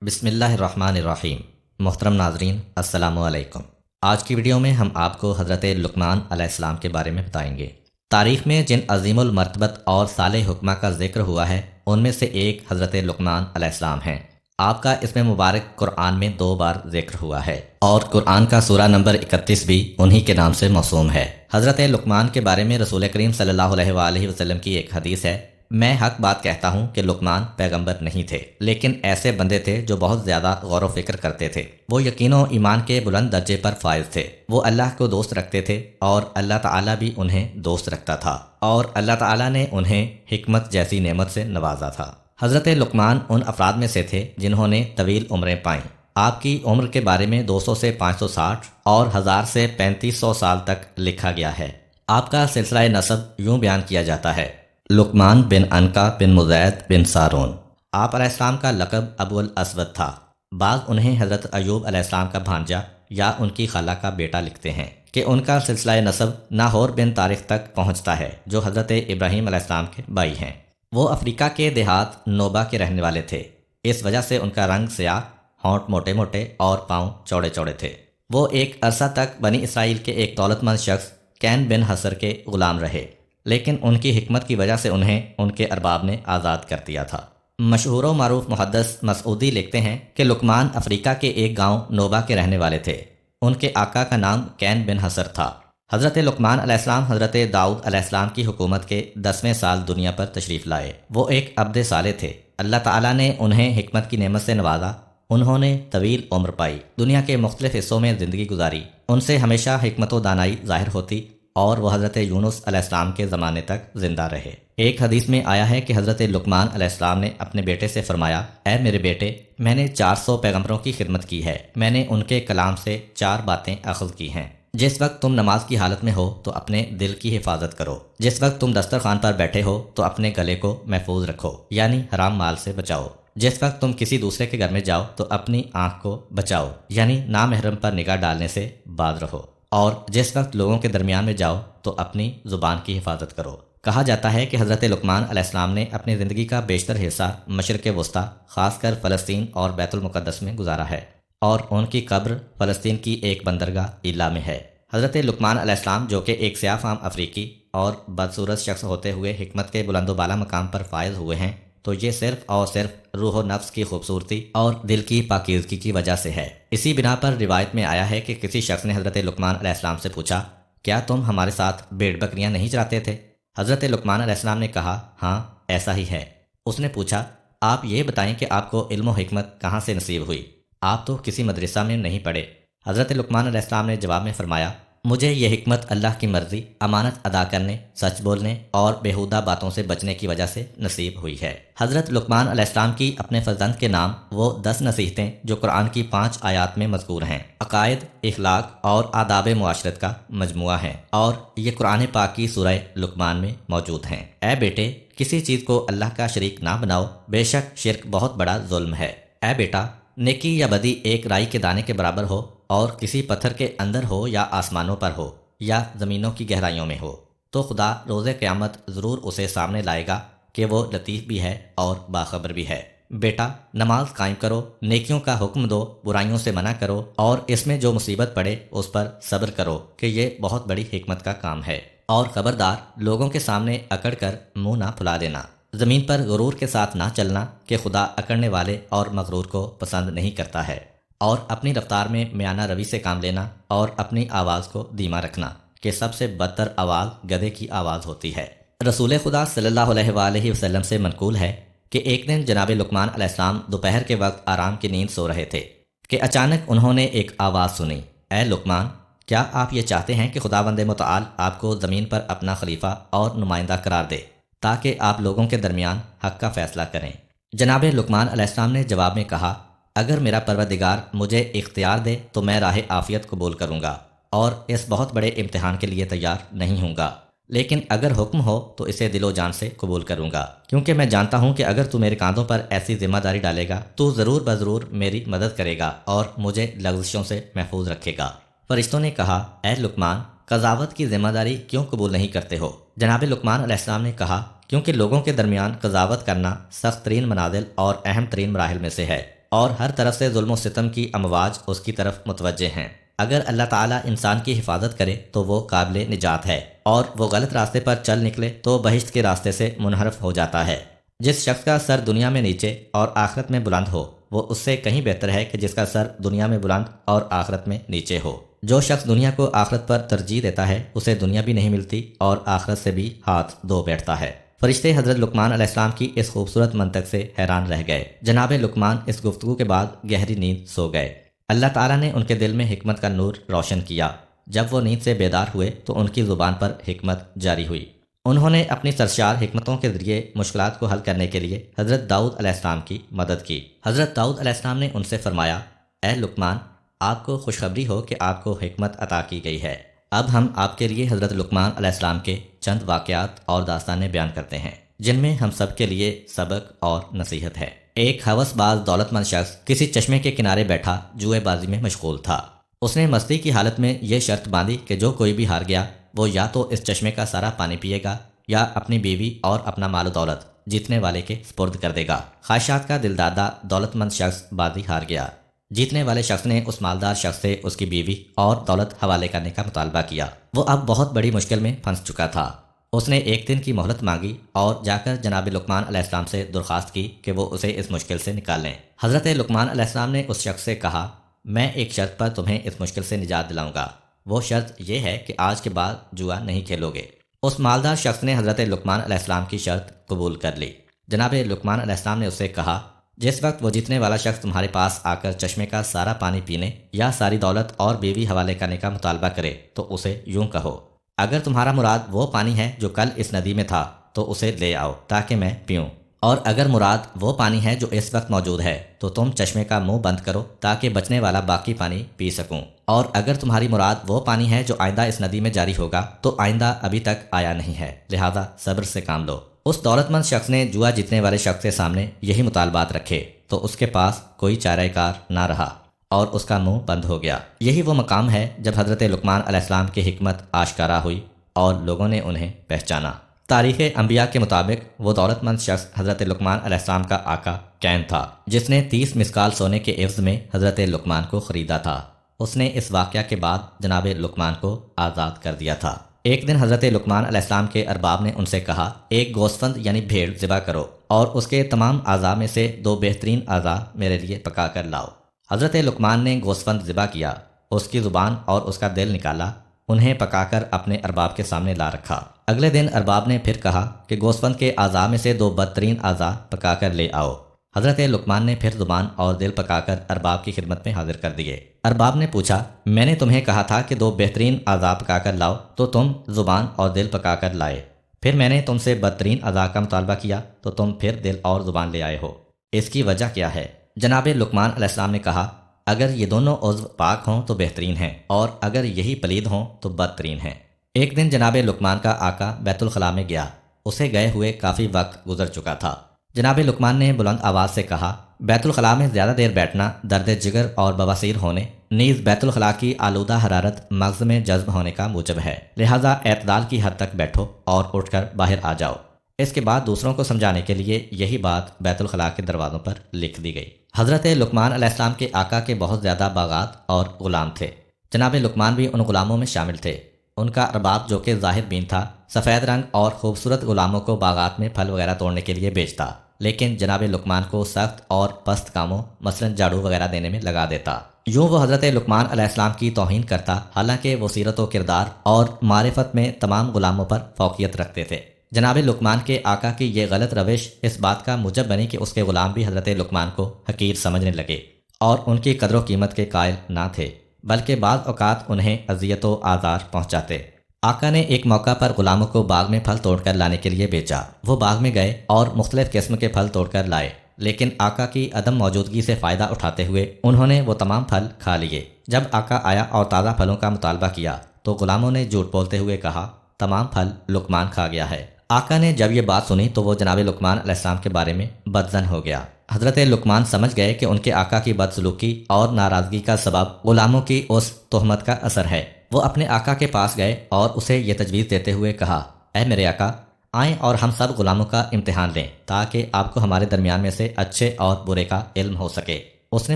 بسم اللہ الرحمن الرحیم۔ محترم ناظرین، السلام علیکم۔ آج کی ویڈیو میں ہم آپ کو حضرت لقمان علیہ السلام کے بارے میں بتائیں گے۔ تاریخ میں جن عظیم المرتبت اور صالح حکمہ کا ذکر ہوا ہے ان میں سے ایک حضرت لقمان علیہ السلام ہیں۔ آپ کا اسم مبارک قرآن میں 2 بار ذکر ہوا ہے اور قرآن کا سورہ نمبر 31 بھی انہی کے نام سے موسوم ہے۔ حضرت لقمان کے بارے میں رسول کریم صلی اللہ علیہ وآلہ وسلم کی ایک حدیث ہے، میں حق بات کہتا ہوں کہ لقمان پیغمبر نہیں تھے، لیکن ایسے بندے تھے جو بہت زیادہ غور و فکر کرتے تھے۔ وہ یقین و ایمان کے بلند درجے پر فائز تھے، وہ اللہ کو دوست رکھتے تھے اور اللہ تعالیٰ بھی انہیں دوست رکھتا تھا، اور اللہ تعالیٰ نے انہیں حکمت جیسی نعمت سے نوازا تھا۔ حضرت لقمان ان افراد میں سے تھے جنہوں نے طویل عمریں پائیں۔ آپ کی عمر کے بارے میں 200 سے 560 اور 1000 سے 3500 سال تک لکھا گیا ہے۔ آپ کا سلسلہ نسب یوں بیان کیا جاتا ہے: لقمان بن عنقا بن مزید بن سارون۔ آپ علیہ السلام کا لقب ابو الاسود تھا۔ بعض انہیں حضرت ایوب علیہ السلام کا بھانجا یا ان کی خالہ کا بیٹا لکھتے ہیں کہ ان کا سلسلہ نسب ناہور بن طارق تک پہنچتا ہے جو حضرت ابراہیم علیہ السلام کے بھائی ہیں۔ وہ افریقہ کے دیہات نوبہ کے رہنے والے تھے، اس وجہ سے ان کا رنگ سیاہ، ہونٹ موٹے موٹے اور پاؤں چوڑے چوڑے تھے۔ وہ ایک عرصہ تک بنی اسرائیل کے ایک دولت مند شخص کین بن حسر کے غلام رہے، لیکن ان کی حکمت کی وجہ سے انہیں ان کے ارباب نے آزاد کر دیا تھا۔ مشہور و معروف محدث مسعودی لکھتے ہیں کہ لقمان افریقہ کے ایک گاؤں نوبہ کے رہنے والے تھے۔ ان کے آقا کا نام کین بن حسر تھا۔ حضرت لقمان علیہ السلام حضرت داؤد علیہ السلام کی حکومت کے 10ویں سال دنیا پر تشریف لائے۔ وہ ایک عبد صالح تھے۔ اللہ تعالیٰ نے انہیں حکمت کی نعمت سے نوازا۔ انہوں نے طویل عمر پائی، دنیا کے مختلف حصوں میں زندگی گزاری۔ ان سے ہمیشہ حکمت و دانائی ظاہر ہوتی اور وہ حضرت یونس علیہ السلام کے زمانے تک زندہ رہے۔ ایک حدیث میں آیا ہے کہ حضرت لقمان علیہ السلام نے اپنے بیٹے سے فرمایا: اے میرے بیٹے، میں نے 400 پیغمبروں کی خدمت کی ہے، میں نے ان کے کلام سے 4 باتیں اخذ کی ہیں۔ جس وقت تم نماز کی حالت میں ہو تو اپنے دل کی حفاظت کرو، جس وقت تم دسترخوان پر بیٹھے ہو تو اپنے گلے کو محفوظ رکھو، یعنی حرام مال سے بچاؤ، جس وقت تم کسی دوسرے کے گھر میں جاؤ تو اپنی آنکھ کو بچاؤ، یعنی نامحرم پر نگاہ ڈالنے سے باز رہو، اور جس وقت لوگوں کے درمیان میں جاؤ تو اپنی زبان کی حفاظت کرو۔ کہا جاتا ہے کہ حضرت لقمان علیہ السلام نے اپنی زندگی کا بیشتر حصہ مشرق وسطیٰ، خاص کر فلسطین اور بیت المقدس میں گزارا ہے، اور ان کی قبر فلسطین کی ایک بندرگاہ ایلا میں ہے۔ حضرت لقمان علیہ السلام جو کہ ایک سیاہ فام افریقی اور بدصورت شخص ہوتے ہوئے حکمت کے بلند و بالا مقام پر فائز ہوئے ہیں، تو یہ صرف اور صرف روح و نفس کی خوبصورتی اور دل کی پاکیزگی کی وجہ سے ہے۔ اسی بنا پر روایت میں آیا ہے کہ کسی شخص نے حضرت لقمان علیہ السلام سے پوچھا: کیا تم ہمارے ساتھ بھیڑ بکریاں نہیں چراتے تھے؟ حضرت لقمان علیہ السلام نے کہا: ہاں، ایسا ہی ہے۔ اس نے پوچھا: آپ یہ بتائیں کہ آپ کو علم و حکمت کہاں سے نصیب ہوئی؟ آپ تو کسی مدرسہ میں نہیں پڑھے۔ حضرت لقمان علیہ السلام نے جواب میں فرمایا: مجھے یہ حکمت اللہ کی مرضی، امانت ادا کرنے، سچ بولنے اور بیہودہ باتوں سے بچنے کی وجہ سے نصیب ہوئی ہے۔ حضرت لقمان علیہ السلام کی اپنے فرزند کے نام وہ 10 نصیحتیں جو قرآن کی 5 آیات میں مذکور ہیں، عقائد، اخلاق اور آداب معاشرت کا مجموعہ ہیں، اور یہ قرآن پاک کی سورہ لقمان میں موجود ہیں۔ اے بیٹے، کسی چیز کو اللہ کا شریک نہ بناؤ، بے شک شرک بہت بڑا ظلم ہے۔ اے بیٹا، نیکی یا بدی ایک رائی کے دانے کے برابر ہو، اور کسی پتھر کے اندر ہو یا آسمانوں پر ہو یا زمینوں کی گہرائیوں میں ہو، تو خدا روز قیامت ضرور اسے سامنے لائے گا کہ وہ لطیف بھی ہے اور باخبر بھی ہے۔ بیٹا، نماز قائم کرو، نیکیوں کا حکم دو، برائیوں سے منع کرو، اور اس میں جو مصیبت پڑے اس پر صبر کرو کہ یہ بہت بڑی حکمت کا کام ہے۔ اور خبردار، لوگوں کے سامنے اکڑ کر منہ نہ پھلا دینا۔ زمین پر غرور کے ساتھ نہ چلنا کہ خدا اکڑنے والے اور مغرور کو پسند نہیں کرتا ہے۔ اور اپنی رفتار میں میانہ روی سے کام لینا، اور اپنی آواز کو دھیما رکھنا کہ سب سے بدتر آواز گدھے کی آواز ہوتی ہے۔ رسول خدا صلی اللہ علیہ وآلہ وسلم سے منقول ہے کہ ایک دن جناب لقمان علیہ السلام دوپہر کے وقت آرام کی نیند سو رہے تھے کہ اچانک انہوں نے ایک آواز سنی: اے لقمان، کیا آپ یہ چاہتے ہیں کہ خداوند متعال آپ کو زمین پر اپنا خلیفہ اور نمائندہ قرار دے تاکہ آپ لوگوں کے درمیان حق کا فیصلہ کریں؟ جناب لقمان علیہ السلام نے جواب میں کہا: اگر میرا پروردگار مجھے اختیار دے تو میں راہ عافیت قبول کروں گا اور اس بہت بڑے امتحان کے لیے تیار نہیں ہوں گا، لیکن اگر حکم ہو تو اسے دل و جان سے قبول کروں گا، کیونکہ میں جانتا ہوں کہ اگر تو میرے کاندھوں پر ایسی ذمہ داری ڈالے گا تو ضرور بضرور میری مدد کرے گا اور مجھے لغزشوں سے محفوظ رکھے گا۔ فرشتوں نے کہا: اے لقمان، قضاوت کی ذمہ داری کیوں قبول نہیں کرتے ہو؟ جناب لقمان علیہ السلام نے کہا: کیونکہ لوگوں کے درمیان قضاوت کرنا سخت ترین منازل اور اہم ترین مراحل میں سے ہے، اور ہر طرف سے ظلم و ستم کی امواج اس کی طرف متوجہ ہیں۔ اگر اللہ تعالیٰ انسان کی حفاظت کرے تو وہ قابل نجات ہے، اور وہ غلط راستے پر چل نکلے تو بہشت کے راستے سے منحرف ہو جاتا ہے۔ جس شخص کا سر دنیا میں نیچے اور آخرت میں بلند ہو وہ اس سے کہیں بہتر ہے کہ جس کا سر دنیا میں بلند اور آخرت میں نیچے ہو۔ جو شخص دنیا کو آخرت پر ترجیح دیتا ہے اسے دنیا بھی نہیں ملتی اور آخرت سے بھی ہاتھ دھو بیٹھتا ہے۔ فرشتے حضرت لقمان علیہ السلام کی اس خوبصورت منطق سے حیران رہ گئے۔ جناب لقمان اس گفتگو کے بعد گہری نیند سو گئے۔ اللہ تعالیٰ نے ان کے دل میں حکمت کا نور روشن کیا۔ جب وہ نیند سے بیدار ہوئے تو ان کی زبان پر حکمت جاری ہوئی۔ انہوں نے اپنی سرشار حکمتوں کے ذریعے مشکلات کو حل کرنے کے لیے حضرت داؤد علیہ السلام کی مدد کی۔ حضرت داؤد علیہ السلام نے ان سے فرمایا، اے لقمان، آپ کو خوشخبری ہو کہ آپ کو حکمت عطا کی گئی ہے۔ اب ہم آپ کے لیے حضرت لقمان علیہ السلام کے چند واقعات اور داستانیں بیان کرتے ہیں جن میں ہم سب کے لیے سبق اور نصیحت ہے۔ ایک ہوس باز دولت مند شخص کسی چشمے کے کنارے بیٹھا جوئے بازی میں مشغول تھا۔ اس نے مستی کی حالت میں یہ شرط باندھی کہ جو کوئی بھی ہار گیا وہ یا تو اس چشمے کا سارا پانی پیے گا یا اپنی بیوی اور اپنا مال و دولت جیتنے والے کے سپرد کر دے گا۔ خواہشات کا دلدادہ دولت مند شخص بازی ہار گیا۔ جیتنے والے شخص نے اس مالدار شخص سے اس کی بیوی اور دولت حوالے کرنے کا مطالبہ کیا۔ وہ اب بہت بڑی مشکل میں پھنس چکا تھا۔ اس نے ایک دن کی مہلت مانگی اور جا کر جناب لقمان علیہ السلام سے درخواست کی کہ وہ اسے اس مشکل سے نکال لیں۔ حضرت لقمان علیہ السلام نے اس شخص سے کہا، میں ایک شرط پر تمہیں اس مشکل سے نجات دلاؤں گا۔ وہ شرط یہ ہے کہ آج کے بعد جوا نہیں کھیلو گے۔ اس مالدار شخص نے حضرت لقمان علیہ السلام کی شرط قبول کر لی۔ جناب لقمان علیہ السلام نے اس سے کہا، جس وقت وہ جیتنے والا شخص تمہارے پاس آ کر چشمے کا سارا پانی پینے یا ساری دولت اور بیوی حوالے کرنے کا مطالبہ کرے تو اسے یوں کہو، اگر تمہارا مراد وہ پانی ہے جو کل اس ندی میں تھا تو اسے لے آؤ تاکہ میں پیوں، اور اگر مراد وہ پانی ہے جو اس وقت موجود ہے تو تم چشمے کا منہ بند کرو تاکہ بچنے والا باقی پانی پی سکوں، اور اگر تمہاری مراد وہ پانی ہے جو آئندہ اس ندی میں جاری ہوگا تو آئندہ ابھی تک آیا نہیں ہے، لہذا صبر سے کام لو۔ اس دولت مند شخص نے جوا جیتنے والے شخص کے سامنے یہی مطالبات رکھے تو اس کے پاس کوئی چارہ کار نہ رہا اور اس کا منہ بند ہو گیا۔ یہی وہ مقام ہے جب حضرت لقمان علیہ السلام کی حکمت آشکارا ہوئی اور لوگوں نے انہیں پہچانا۔ تاریخ انبیاء کے مطابق وہ دولت مند شخص حضرت لقمان علیہ السلام کا آقا کین تھا جس نے 30 مسکال سونے کے عوض میں حضرت لقمان کو خریدا تھا۔ اس نے اس واقعہ کے بعد جناب لقمان کو آزاد کر دیا تھا۔ ایک دن حضرت لقمان علیہ السلام کے ارباب نے ان سے کہا، ایک گوسفند یعنی بھیڑ ذبح کرو اور اس کے تمام اعضاء میں سے 2 بہترین اعضاء میرے لیے پکا کر لاؤ۔ حضرت لقمان نے گوسفند ذبح کیا، اس کی زبان اور اس کا دل نکالا، انہیں پکا کر اپنے ارباب کے سامنے لا رکھا۔ اگلے دن ارباب نے پھر کہا کہ گوسفند کے اعضاء میں سے 2 بدترین اعضاء پکا کر لے آؤ۔ حضرت لقمان نے پھر زبان اور دل پکا کر ارباب کی خدمت میں حاضر کر دیے۔ ارباب نے پوچھا، میں نے تمہیں کہا تھا کہ 2 بہترین اعضاء پکا کر لاؤ تو تم زبان اور دل پکا کر لائے، پھر میں نے تم سے بدترین اعضاء کا مطالبہ کیا تو تم پھر دل اور زبان لے آئے ہو، اس کی وجہ کیا ہے؟ جناب لقمان علیہ السلام نے کہا، اگر یہ دونوں عضو پاک ہوں تو بہترین ہیں اور اگر یہی پلید ہوں تو بدترین ہیں۔ ایک دن جناب لقمان کا آقا بیت الخلاء میں گیا، اسے گئے ہوئے کافی وقت گزر چکا تھا۔ جناب لقمان نے بلند آواز سے کہا، بیت الخلاء میں زیادہ دیر بیٹھنا درد جگر اور بواسیر ہونے نیز بیت الخلاء کی آلودہ حرارت مغز میں جذب ہونے کا موجب ہے، لہذا اعتدال کی حد تک بیٹھو اور اٹھ کر باہر آ جاؤ۔ اس کے بعد دوسروں کو سمجھانے کے لیے یہی بات بیت الخلاء کے دروازوں پر لکھ دی گئی۔ حضرت لقمان علیہ السلام کے آقا کے بہت زیادہ باغات اور غلام تھے۔ جناب لقمان بھی ان غلاموں میں شامل تھے۔ ان کا ارباب جو کہ ظاہر بین تھا سفید رنگ اور خوبصورت غلاموں کو باغات میں پھل وغیرہ توڑنے کے لیے بیچتا، لیکن جناب لقمان کو سخت اور پست کاموں مثلا جھاڑو وغیرہ دینے میں لگا دیتا۔ یوں وہ حضرت لقمان علیہ السلام کی توہین کرتا، حالانکہ وہ سیرت و کردار اور معرفت میں تمام غلاموں پر فوقیت رکھتے تھے۔ جناب لقمان کے آقا کی یہ غلط روش اس بات کا موجب بنی کہ اس کے غلام بھی حضرت لقمان کو حقیر سمجھنے لگے اور ان کی قدر و قیمت کے قائل نہ تھے، بلکہ بعض اوقات انہیں اذیت و آزار پہنچاتے۔ آقا نے ایک موقع پر غلاموں کو باغ میں پھل توڑ کر لانے کے لیے بیچا۔ وہ باغ میں گئے اور مختلف قسم کے پھل توڑ کر لائے، لیکن آقا کی عدم موجودگی سے فائدہ اٹھاتے ہوئے انہوں نے وہ تمام پھل کھا لیے۔ جب آقا آیا اور تازہ پھلوں کا مطالبہ کیا تو غلاموں نے جھوٹ بولتے ہوئے کہا، تمام پھل لقمان کھا گیا ہے۔ آقا نے جب یہ بات سنی تو وہ جناب لقمان علیہ السلام کے بارے میں بدظن ہو گیا۔ حضرت لقمان سمجھ گئے کہ ان کے آقا کی بدسلوکی اور ناراضگی کا سبب غلاموں کی اس تہمت کا اثر ہے۔ وہ اپنے آقا کے پاس گئے اور اسے یہ تجویز دیتے ہوئے کہا، اے میرے آقا، آئیں اور ہم سب غلاموں کا امتحان لیں تاکہ آپ کو ہمارے درمیان میں سے اچھے اور برے کا علم ہو سکے۔ اس نے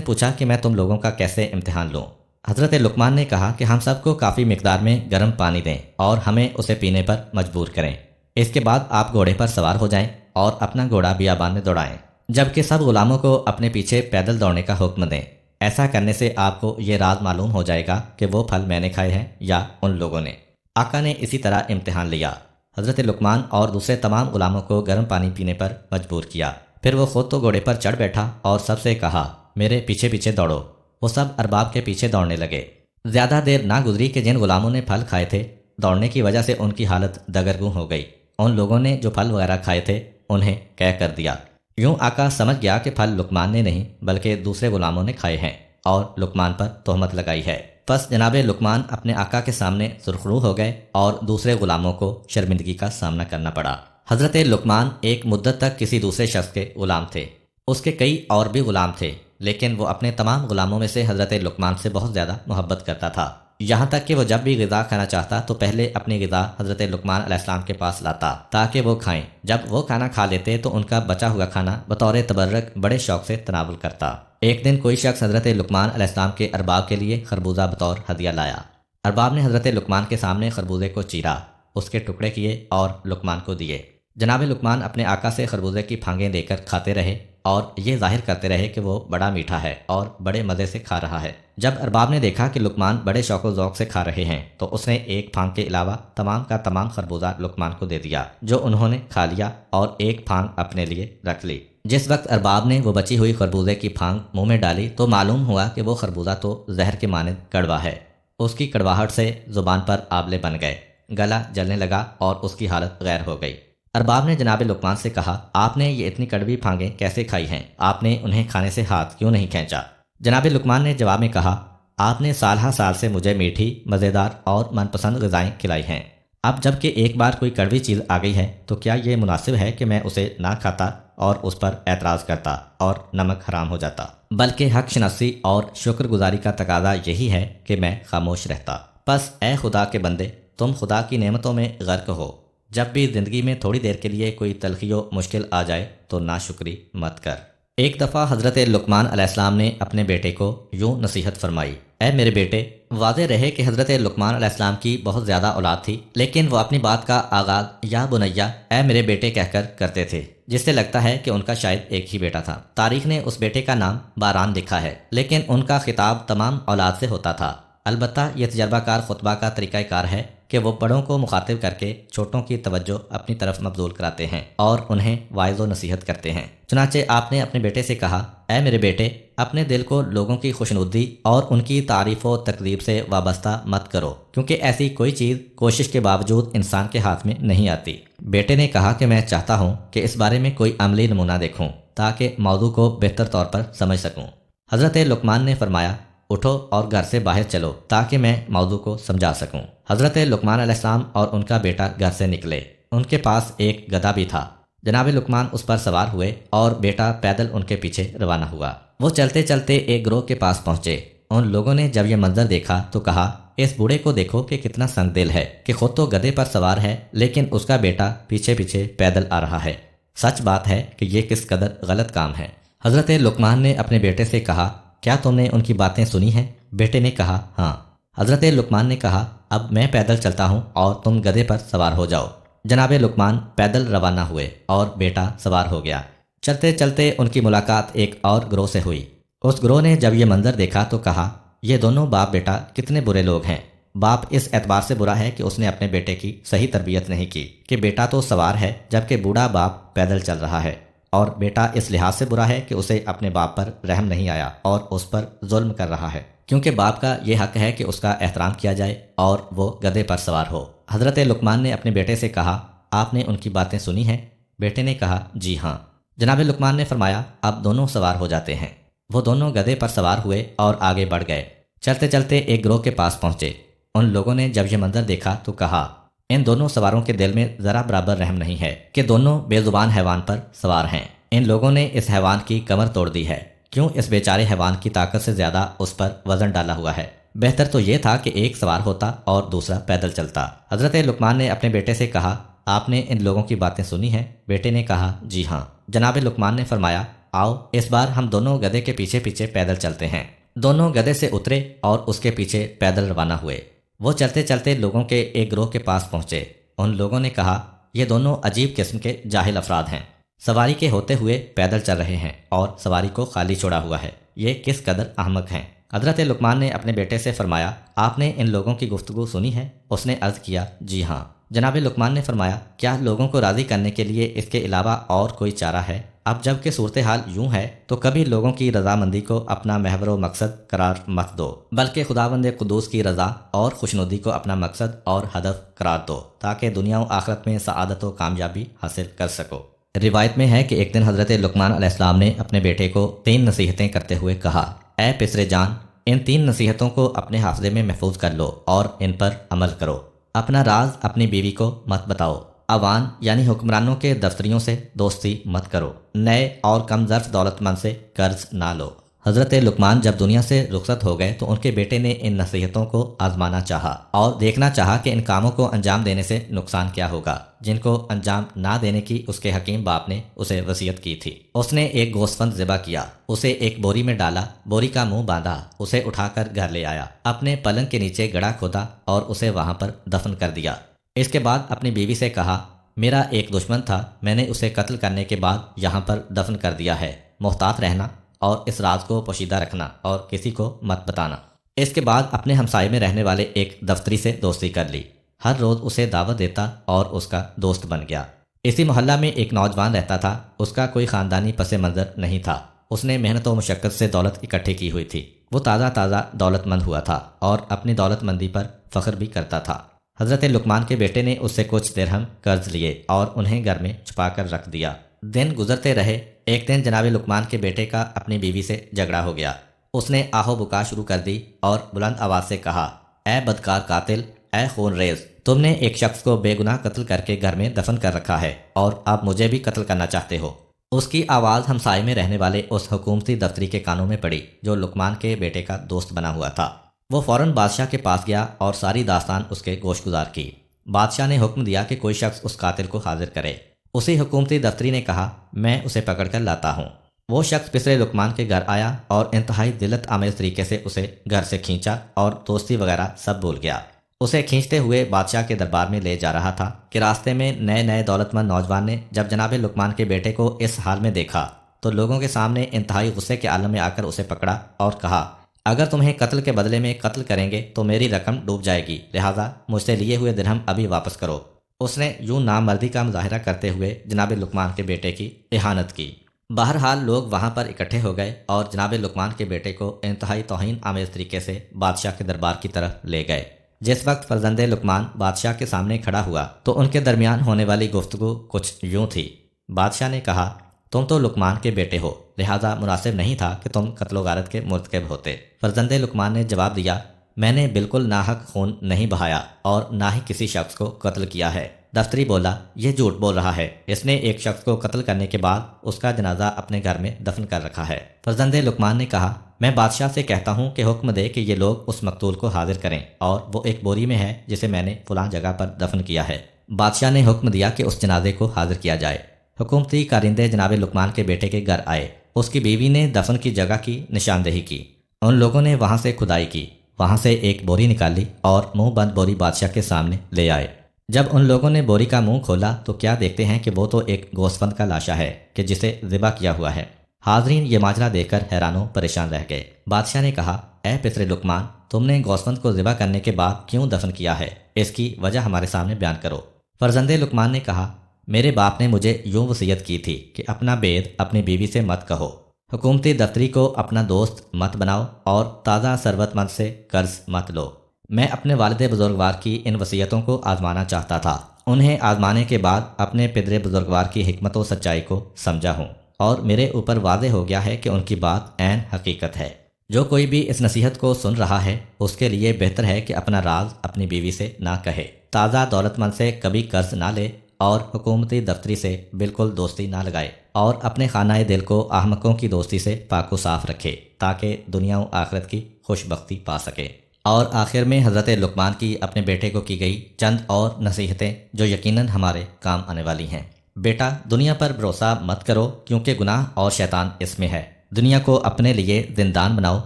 پوچھا کہ میں تم لوگوں کا کیسے امتحان لوں؟ حضرت لقمان نے کہا کہ ہم سب کو کافی مقدار میں گرم پانی دیں اور ہمیں اسے پینے پر مجبور کریں۔ اس کے بعد آپ گھوڑے پر سوار ہو جائیں اور اپنا گھوڑا بیابان میں دوڑائیں، جبکہ سب غلاموں کو اپنے پیچھے پیدل دوڑنے کا حکم دیں۔ ایسا کرنے سے آپ کو یہ راز معلوم ہو جائے گا کہ وہ پھل میں نے کھائے ہیں یا ان لوگوں نے۔ آقا نے اسی طرح امتحان لیا۔ حضرت لقمان اور دوسرے تمام غلاموں کو گرم پانی پینے پر مجبور کیا۔ پھر وہ خود تو گھوڑے پر چڑھ بیٹھا اور سب سے کہا، میرے پیچھے پیچھے دوڑو۔ وہ سب ارباب کے پیچھے دوڑنے لگے۔ زیادہ دیر نہ گزری کہ جن غلاموں نے پھل کھائے تھے، دوڑنے کی وجہ سے ان کی حالت دگرگوں ہو گئی۔ ان لوگوں نے جو پھل وغیرہ کھائے تھے انہیں قے کر دیا۔ یوں آقا سمجھ گیا کہ پھل لقمان نے نہیں بلکہ دوسرے غلاموں نے کھائے ہیں اور لقمان پر تہمت لگائی ہے۔ پس جناب لقمان اپنے آقا کے سامنے سرخرو ہو گئے اور دوسرے غلاموں کو شرمندگی کا سامنا کرنا پڑا۔ حضرت لقمان ایک مدت تک کسی دوسرے شخص کے غلام تھے۔ اس کے کئی اور بھی غلام تھے، لیکن وہ اپنے تمام غلاموں میں سے حضرت لقمان سے بہت زیادہ محبت کرتا تھا، یہاں تک کہ وہ جب بھی غذا کھانا چاہتا تو پہلے اپنی غذا حضرت لقمان علیہ السلام کے پاس لاتا تاکہ وہ کھائیں۔ جب وہ کھانا کھا لیتے تو ان کا بچا ہوا کھانا بطور تبرک بڑے شوق سے تناول کرتا۔ ایک دن کوئی شخص حضرت لقمان علیہ السلام کے ارباب کے لیے خربوزہ بطور ہدیہ لایا۔ ارباب نے حضرت لقمان کے سامنے خربوزے کو چیرا، اس کے ٹکڑے کیے اور لقمان کو دیے۔ جناب لقمان اپنے آقا سے خربوزے کی پھانگیں لے کر کھاتے رہے اور یہ ظاہر کرتے رہے کہ وہ بڑا میٹھا ہے اور بڑے مزے سے کھا رہا ہے۔ جب ارباب نے دیکھا کہ لقمان بڑے شوق و ذوق سے کھا رہے ہیں تو اس نے ایک پھانگ کے علاوہ تمام کا تمام خربوزہ لقمان کو دے دیا، جو انہوں نے کھا لیا اور ایک پھانگ اپنے لیے رکھ لی۔ جس وقت ارباب نے وہ بچی ہوئی خربوزے کی پھانگ منہ میں ڈالی تو معلوم ہوا کہ وہ خربوزہ تو زہر کے مانند کڑوا ہے۔ اس کی کڑواہٹ سے زبان پر آبلے بن گئے، گلا جلنے لگا اور اس کی حالت غیر ہو گئی۔ ارباب نے جناب لقمان سے کہا، آپ نے یہ اتنی کڑوی پھانگیں کیسے کھائی ہیں؟ آپ نے انہیں کھانے سے ہاتھ کیوں نہیں کھینچا؟ جناب لقمان نے جواب میں کہا، آپ نے سال ہر سال سے مجھے میٹھی، مزیدار اور من پسند غذائیں کھلائی ہیں۔ اب جب کہ ایک بار کوئی کڑوی چیز آ گئی ہے تو کیا یہ مناسب ہے کہ میں اسے نہ کھاتا اور اس پر اعتراض کرتا اور نمک حرام ہو جاتا؟ بلکہ حق شناسی اور شکر گزاری کا تقاضا یہی ہے کہ میں خاموش رہتا۔ پس اے خدا کے بندے، تم خدا کی نعمتوں میں غرق ہو۔ جب بھی زندگی میں تھوڑی دیر کے لیے کوئی تلخی و مشکل آ جائے تو ناشکری مت کر۔ ایک دفعہ حضرت لقمان علیہ السلام نے اپنے بیٹے کو یوں نصیحت فرمائی، اے میرے بیٹے، واضح رہے کہ حضرت لقمان علیہ السلام کی بہت زیادہ اولاد تھی، لیکن وہ اپنی بات کا آغاز یا بنیا، اے میرے بیٹے کہہ کر کرتے تھے، جس سے لگتا ہے کہ ان کا شاید ایک ہی بیٹا تھا۔ تاریخ نے اس بیٹے کا نام باران لکھا ہے، لیکن ان کا خطاب تمام اولاد سے ہوتا تھا۔ البتہ یہ تجربہ کار خطبہ کا طریقہ کار ہے کہ وہ بڑوں کو مخاطب کر کے چھوٹوں کی توجہ اپنی طرف مبذول کراتے ہیں اور انہیں واعظ و نصیحت کرتے ہیں۔ چنانچہ آپ نے اپنے بیٹے سے کہا، اے میرے بیٹے، اپنے دل کو لوگوں کی خوشنودی اور ان کی تعریف و تکذیب سے وابستہ مت کرو، کیونکہ ایسی کوئی چیز کوشش کے باوجود انسان کے ہاتھ میں نہیں آتی۔ بیٹے نے کہا کہ میں چاہتا ہوں کہ اس بارے میں کوئی عملی نمونہ دیکھوں تاکہ موضوع کو بہتر طور پر سمجھ سکوں۔ حضرت لقمان نے فرمایا، اٹھو اور گھر سے باہر چلو تاکہ میں موضوع کو سمجھا سکوں۔ حضرت لقمان علیہ السلام اور ان کا بیٹا گھر سے نکلے۔ ان کے پاس ایک گدھا بھی تھا۔ جناب لقمان اس پر سوار ہوئے اور بیٹا پیدل ان کے پیچھے روانہ ہوا۔ وہ چلتے چلتے ایک گروہ کے پاس پہنچے۔ ان لوگوں نے جب یہ منظر دیکھا تو کہا، اس بوڑھے کو دیکھو کہ کتنا سنگ دل ہے کہ خود تو گدھے پر سوار ہے لیکن اس کا بیٹا پیچھے پیچھے پیدل آ رہا ہے۔ سچ بات ہے کہ یہ کس قدر غلط کام ہے۔ حضرت لقمان نے اپنے بیٹے سے کہا، کیا تم نے ان کی باتیں سنی ہیں؟ بیٹے نے کہا، ہاں۔ حضرت لقمان نے کہا، اب میں پیدل چلتا ہوں اور تم گدھے پر سوار ہو جاؤ۔ جناب لقمان پیدل روانہ ہوئے اور بیٹا سوار ہو گیا۔ چلتے چلتے ان کی ملاقات ایک اور گروہ سے ہوئی۔ اس گروہ نے جب یہ منظر دیکھا تو کہا، یہ دونوں باپ بیٹا کتنے برے لوگ ہیں۔ باپ اس اعتبار سے برا ہے کہ اس نے اپنے بیٹے کی صحیح تربیت نہیں کی کہ بیٹا تو سوار ہے جبکہ بوڑھا باپ پیدل چل رہا ہے، اور بیٹا اس لحاظ سے برا ہے کہ اسے اپنے باپ پر رحم نہیں آیا اور اس پر ظلم کر رہا ہے، کیونکہ باپ کا یہ حق ہے کہ اس کا احترام کیا جائے اور وہ گدھے پر سوار ہو۔ حضرت لقمان نے اپنے بیٹے سے کہا، آپ نے ان کی باتیں سنی ہیں؟ بیٹے نے کہا، جی ہاں۔ جناب لقمان نے فرمایا، اب دونوں سوار ہو جاتے ہیں۔ وہ دونوں گدھے پر سوار ہوئے اور آگے بڑھ گئے۔ چلتے چلتے ایک گروہ کے پاس پہنچے۔ ان لوگوں نے جب یہ منظر دیکھا تو کہا، ان دونوں سواروں کے دل میں ذرا برابر رحم نہیں ہے کہ دونوں بے زبان حیوان پر سوار ہیں۔ ان لوگوں نے اس حیوان کی کمر توڑ دی ہے، کیوں اس بیچارے حیوان کی طاقت سے زیادہ اس پر وزن ڈالا ہوا ہے۔ بہتر تو یہ تھا کہ ایک سوار ہوتا اور دوسرا پیدل چلتا۔ حضرت لقمان نے اپنے بیٹے سے کہا، آپ نے ان لوگوں کی باتیں سنی ہیں؟ بیٹے نے کہا، جی ہاں۔ جناب لقمان نے فرمایا، آؤ اس بار ہم دونوں گدھے کے پیچھے پیچھے پیدل چلتے ہیں۔ دونوں گدھے سے اترے اور اس کے پیچھے پیدل روانہ ہوئے۔ وہ چلتے چلتے لوگوں کے ایک گروہ کے پاس پہنچے۔ ان لوگوں نے کہا، یہ دونوں عجیب قسم کے جاہل افراد ہیں، سواری کے ہوتے ہوئے پیدل چل رہے ہیں اور سواری کو خالی چھوڑا ہوا ہے، یہ کس قدر احمق ہیں۔ حضرت لقمان نے اپنے بیٹے سے فرمایا، آپ نے ان لوگوں کی گفتگو سنی ہے؟ اس نے عرض کیا، جی ہاں۔ جناب لقمان نے فرمایا، کیا لوگوں کو راضی کرنے کے لیے اس کے علاوہ اور کوئی چارہ ہے؟ اب جب کہ صورتحال یوں ہے تو کبھی لوگوں کی رضامندی کو اپنا محور و مقصد قرار مت دو، بلکہ خداوند قدوس کی رضا اور خوشنودی کو اپنا مقصد اور ہدف قرار دو، تاکہ دنیا و آخرت میں سعادت و کامیابی حاصل کر سکو۔ روایت میں ہے کہ ایک دن حضرت لقمان علیہ السلام نے اپنے بیٹے کو 3 نصیحتیں کرتے ہوئے کہا، اے پسر جان، ان 3 نصیحتوں کو اپنے حافظے میں محفوظ کر لو اور ان پر عمل کرو۔ اپنا راز اپنی بیوی کو مت بتاؤ، عوان یعنی حکمرانوں کے دفتریوں سے دوستی مت کرو، نئے اور کم ظرف دولت مند سے قرض نہ لو۔ حضرت لقمان جب دنیا سے رخصت ہو گئے تو ان کے بیٹے نے ان نصیحتوں کو آزمانا چاہا اور دیکھنا چاہا کہ ان کاموں کو انجام دینے سے نقصان کیا ہوگا جن کو انجام نہ دینے کی اس کے حکیم باپ نے اسے وصیت کی تھی۔ اس نے ایک گوسفند ذبح کیا، اسے ایک بوری میں ڈالا، بوری کا منہ باندھا، اسے اٹھا کر گھر لے آیا، اپنے پلنگ کے نیچے گڑھا کھودا اور اسے وہاں پر دفن کر دیا۔ اس کے بعد اپنی بیوی سے کہا، میرا ایک دشمن تھا، میں نے اسے قتل کرنے کے بعد یہاں پر دفن کر دیا ہے، محتاط رہنا اور اس راز کو پوشیدہ رکھنا اور کسی کو مت بتانا۔ اس کے بعد اپنے ہمسائے میں رہنے والے ایک دفتری سے دوستی کر لی، ہر روز اسے دعوت دیتا اور اس کا دوست بن گیا۔ اسی محلہ میں ایک نوجوان رہتا تھا، اس کا کوئی خاندانی پس منظر نہیں تھا، اس نے محنت و مشقت سے دولت اکٹھی کی ہوئی تھی، وہ تازہ دولت مند ہوا تھا اور اپنی دولت مندی پر فخر بھی کرتا تھا۔ حضرت لقمان کے بیٹے نے اس سے کچھ درہم قرض لیے اور انہیں گھر میں چھپا کر رکھ دیا۔ دن گزرتے رہے، ایک دن جناب لقمان کے بیٹے کا اپنی بیوی سے جھگڑا ہو گیا۔ اس نے آہو بکا شروع کر دی اور بلند آواز سے کہا، اے بدکار قاتل، اے خون ریز، تم نے ایک شخص کو بے گناہ قتل کر کے گھر میں دفن کر رکھا ہے اور اب مجھے بھی قتل کرنا چاہتے ہو۔ اس کی آواز ہمسائے میں رہنے والے اس حکومتی دفتری کے کانوں میں پڑی جو لقمان کے بیٹے کا دوست بنا ہوا تھا۔ وہ فوراً بادشاہ کے پاس گیا اور ساری داستان اس کے گوش گزار کی۔ بادشاہ نے حکم دیا کہ کوئی شخص اس قاتل کو حاضر کرے۔ اسی حکومتی دفتری نے کہا، میں اسے پکڑ کر لاتا ہوں۔ وہ شخص پسر لقمان کے گھر آیا اور انتہائی ذلت آمیز طریقے سے اسے گھر سے کھینچا اور دوستی وغیرہ سب بھول گیا۔ اسے کھینچتے ہوئے بادشاہ کے دربار میں لے جا رہا تھا کہ راستے میں نئے دولت مند نوجوان نے جب جناب لقمان کے بیٹے کو اس حال میں دیکھا تو لوگوں کے سامنے انتہائی غصے کے عالم میں آ کر اسے پکڑا اور کہا، اگر تمہیں قتل کے بدلے میں قتل کریں گے تو میری رقم ڈوب جائے گی، لہٰذا مجھ سے لیے ہوئے درہم ابھی واپس کرو۔ اس نے یوں نامردی کا مظاہرہ کرتے ہوئے جناب لقمان کے بیٹے کی اہانت کی۔ بہرحال لوگ وہاں پر اکٹھے ہو گئے اور جناب لقمان کے بیٹے کو انتہائی توہین آمیز طریقے سے بادشاہ کے دربار کی طرف لے گئے۔ جس وقت فرزند لقمان بادشاہ کے سامنے کھڑا ہوا تو ان کے درمیان ہونے والی گفتگو کچھ یوں تھی۔ بادشاہ نے کہا، تم تو لقمان کے بیٹے ہو، لہٰذا مناسب نہیں تھا کہ تم قتل و غارت کے مرتکب ہوتے۔ فرزند لقمان نے جواب دیا، میں نے بالکل ناحق خون نہیں بہایا اور نہ ہی کسی شخص کو قتل کیا ہے۔ دفتری بولا، یہ جھوٹ بول رہا ہے، اس نے ایک شخص کو قتل کرنے کے بعد اس کا جنازہ اپنے گھر میں دفن کر رکھا ہے۔ فرزند لقمان نے کہا، میں بادشاہ سے کہتا ہوں کہ حکم دے کہ یہ لوگ اس مقتول کو حاضر کریں اور وہ ایک بوری میں ہے جسے میں نے فلاں جگہ پر دفن کیا ہے۔ بادشاہ نے حکم دیا کہ اس جنازے کو حاضر کیا جائے۔ حکومتی کارندے جناب لقمان کے بیٹے کے گھر آئے، اس کی بیوی نے دفن کی جگہ کی نشاندہی کی، ان لوگوں نے وہاں سے کھدائی کی، وہاں سے ایک بوری نکالی اور منہ بند بوری بادشاہ کے سامنے لے آئے۔ جب ان لوگوں نے بوری کا منہ کھولا تو کیا دیکھتے ہیں کہ وہ تو ایک گوسفند کا لاشا ہے کہ جسے ذبح کیا ہوا ہے۔ حاضرین یہ ماجرا دیکھ کر حیران و پریشان رہ گئے۔ بادشاہ نے کہا، اے پسر لقمان، تم نے گوسفند کو ذبح کرنے کے بعد کیوں دفن کیا ہے؟ اس کی وجہ ہمارے سامنے بیان کرو۔ فرزند لقمان نے کہا، میرے باپ نے مجھے یوں وصیت کی تھی کہ اپنا بید اپنی بیوی سے مت کہو، حکومتی دفتری کو اپنا دوست مت بناؤ اور تازہ ثروت مند سے قرض مت لو۔ میں اپنے والد بزرگوار کی ان وصیتوں کو آزمانا چاہتا تھا، انہیں آزمانے کے بعد اپنے پدر بزرگوار کی حکمت و سچائی کو سمجھا ہوں اور میرے اوپر واضح ہو گیا ہے کہ ان کی بات عین حقیقت ہے۔ جو کوئی بھی اس نصیحت کو سن رہا ہے اس کے لیے بہتر ہے کہ اپنا راز اپنی بیوی سے نہ کہے، تازہ دولت مند سے کبھی قرض نہ لے اور حکومتی دفتری سے بالکل دوستی نہ لگائے اور اپنے خانہ دل کو احمقوں کی دوستی سے پاک و صاف رکھے تاکہ دنیا و آخرت کی خوش بختی پا سکے۔ اور آخر میں حضرت لقمان کی اپنے بیٹے کو کی گئی چند اور نصیحتیں جو یقیناً ہمارے کام آنے والی ہیں۔ بیٹا دنیا پر بھروسہ مت کرو کیونکہ گناہ اور شیطان اس میں ہے۔ دنیا کو اپنے لیے زندان بناؤ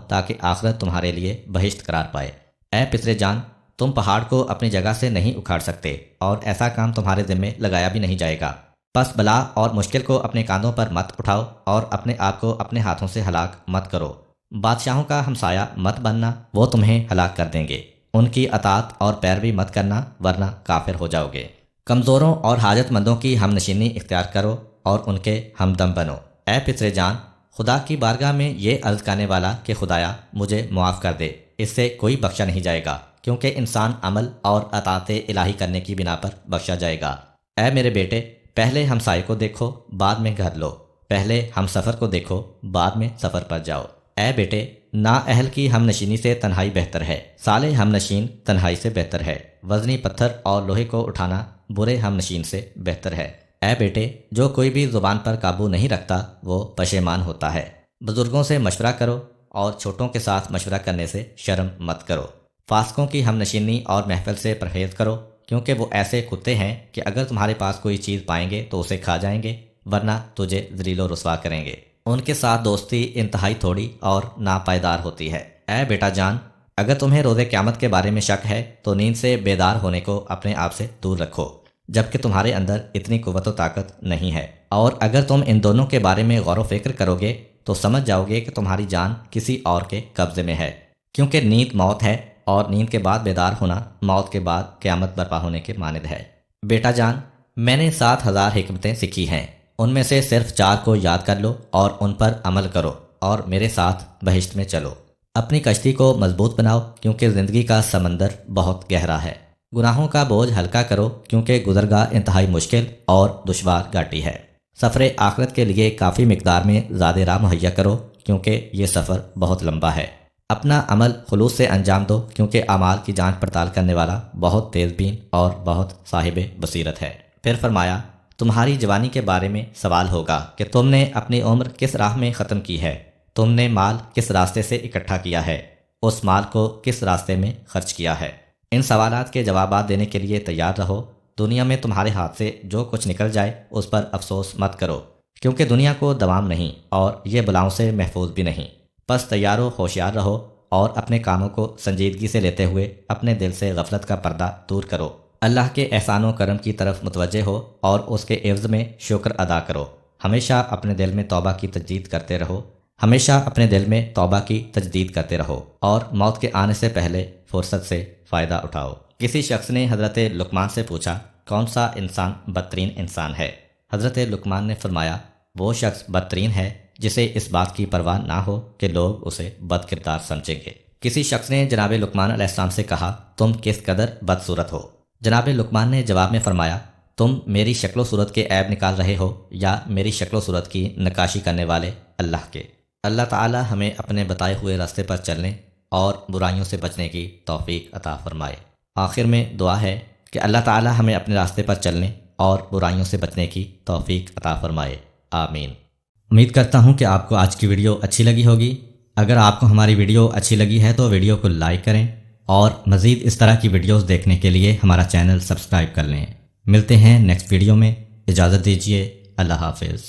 تاکہ آخرت تمہارے لیے بہشت قرار پائے۔ اے پسر جان، تم پہاڑ کو اپنی جگہ سے نہیں اکھاڑ سکتے اور ایسا کام تمہارے ذمے لگایا بھی نہیں جائے گا۔ پس بلا اور مشکل کو اپنے کاندھوں پر مت اٹھاؤ اور اپنے آپ کو اپنے ہاتھوں سے ہلاک مت کرو۔ بادشاہوں کا ہمسایہ مت بننا، وہ تمہیں ہلاک کر دیں گے۔ ان کی اطاعت اور پیروی مت کرنا ورنہ کافر ہو جاؤ گے۔ کمزوروں اور حاجت مندوں کی ہم نشینی اختیار کرو اور ان کے ہمدم بنو۔ اے پسر جان، خدا کی بارگاہ میں یہ عرض کرنے والا کہ خدایا مجھے معاف کر دے، اس سے کوئی بخشا نہیں جائے گا، کیونکہ انسان عمل اور اطاعت الہی کرنے کی بنا پر بخشا جائے گا۔ اے میرے بیٹے، پہلے ہمسائے کو دیکھو، بعد میں گھر لو۔ پہلے ہم سفر کو دیکھو، بعد میں سفر پر جاؤ۔ اے بیٹے، نا اہل کی ہم نشینی سے تنہائی بہتر ہے، صالح ہم نشین تنہائی سے بہتر ہے۔ وزنی پتھر اور لوہے کو اٹھانا برے ہم نشین سے بہتر ہے۔ اے بیٹے، جو کوئی بھی زبان پر قابو نہیں رکھتا وہ پشیمان ہوتا ہے۔ بزرگوں سے مشورہ کرو اور چھوٹوں کے ساتھ مشورہ کرنے سے شرم مت کرو۔ فاسقوں کی ہم نشینی اور محفل سے پرہیز کرو، کیونکہ وہ ایسے کتے ہیں کہ اگر تمہارے پاس کوئی چیز پائیں گے تو اسے کھا جائیں گے، ورنہ تجھے ذلیل و رسوا کریں گے۔ ان کے ساتھ دوستی انتہائی تھوڑی اور ناپائیدار ہوتی ہے۔ اے بیٹا جان، اگر تمہیں روز قیامت کے بارے میں شک ہے تو نیند سے بیدار ہونے کو اپنے آپ سے دور رکھو، جبکہ تمہارے اندر اتنی قوت و طاقت نہیں ہے۔ اور اگر تم ان دونوں کے بارے میں غور و فکر کرو گے تو سمجھ جاؤ گے کہ تمہاری جان کسی اور کے قبضے میں ہے، کیونکہ نیند موت ہے اور نیند کے بعد بیدار ہونا موت کے بعد قیامت برپا ہونے کے مانند ہے۔ بیٹا جان، میں نے 7,000 حکمتیں سیکھی ہیں، ان میں سے صرف 4 کو یاد کر لو اور ان پر عمل کرو اور میرے ساتھ بہشت میں چلو۔ اپنی کشتی کو مضبوط بناؤ کیونکہ زندگی کا سمندر بہت گہرا ہے۔ گناہوں کا بوجھ ہلکا کرو کیونکہ گزرگاہ انتہائی مشکل اور دشوار گھاٹی ہے۔ سفر آخرت کے لیے کافی مقدار میں زاد راہ مہیا کرو کیونکہ یہ سفر بہت لمبا ہے۔ اپنا عمل خلوص سے انجام دو کیونکہ اعمال کی جانچ پڑتال کرنے والا بہت تیز بین اور بہت صاحب بصیرت ہے۔ پھر فرمایا، تمہاری جوانی کے بارے میں سوال ہوگا کہ تم نے اپنی عمر کس راہ میں ختم کی ہے، تم نے مال کس راستے سے اکٹھا کیا ہے، اس مال کو کس راستے میں خرچ کیا ہے۔ ان سوالات کے جوابات دینے کے لیے تیار رہو۔ دنیا میں تمہارے ہاتھ سے جو کچھ نکل جائے اس پر افسوس مت کرو، کیونکہ دنیا کو دوام نہیں اور یہ بلاؤں سے محفوظ بھی نہیں۔ بس تیار و ہوشیار رہو اور اپنے کاموں کو سنجیدگی سے لیتے ہوئے اپنے دل سے غفلت کا پردہ دور کرو۔ اللہ کے احسان و کرم کی طرف متوجہ ہو اور اس کے عوض میں شکر ادا کرو۔ ہمیشہ اپنے دل میں توبہ کی تجدید کرتے رہو، ہمیشہ اپنے دل میں توبہ کی تجدید کرتے رہو اور موت کے آنے سے پہلے فرصت سے فائدہ اٹھاؤ۔ کسی شخص نے حضرت لقمان سے پوچھا، کون سا انسان بدترین انسان ہے؟ حضرت لقمان نے فرمایا، وہ شخص بدترین ہے جسے اس بات کی پرواہ نہ ہو کہ لوگ اسے بد کردار سمجھیں گے۔ کسی شخص نے جناب لقمان علیہ السلام سے کہا، تم کس قدر بدصورت ہو؟ جناب لقمان نے جواب میں فرمایا، تم میری شکل و صورت کے عیب نکال رہے ہو یا میری شکل و صورت کی نقاشی کرنے والے اللہ کے؟ اللہ تعالی ہمیں اپنے بتائے ہوئے راستے پر چلنے اور برائیوں سے بچنے کی توفیق عطا فرمائے۔ آخر میں دعا ہے کہ اللہ تعالی ہمیں اپنے راستے پر چلنے اور برائیوں سے بچنے کی توفیق عطا فرمائے، آمین۔ امید کرتا ہوں کہ آپ کو آج کی ویڈیو اچھی لگی ہوگی۔ اگر آپ کو ہماری ویڈیو اچھی لگی ہے تو ویڈیو کو لائک کریں اور مزید اس طرح کی ویڈیوز دیکھنے کے لیے ہمارا چینل سبسکرائب کر لیں۔ ملتے ہیں نیکسٹ ویڈیو میں، اجازت دیجیے، اللہ حافظ۔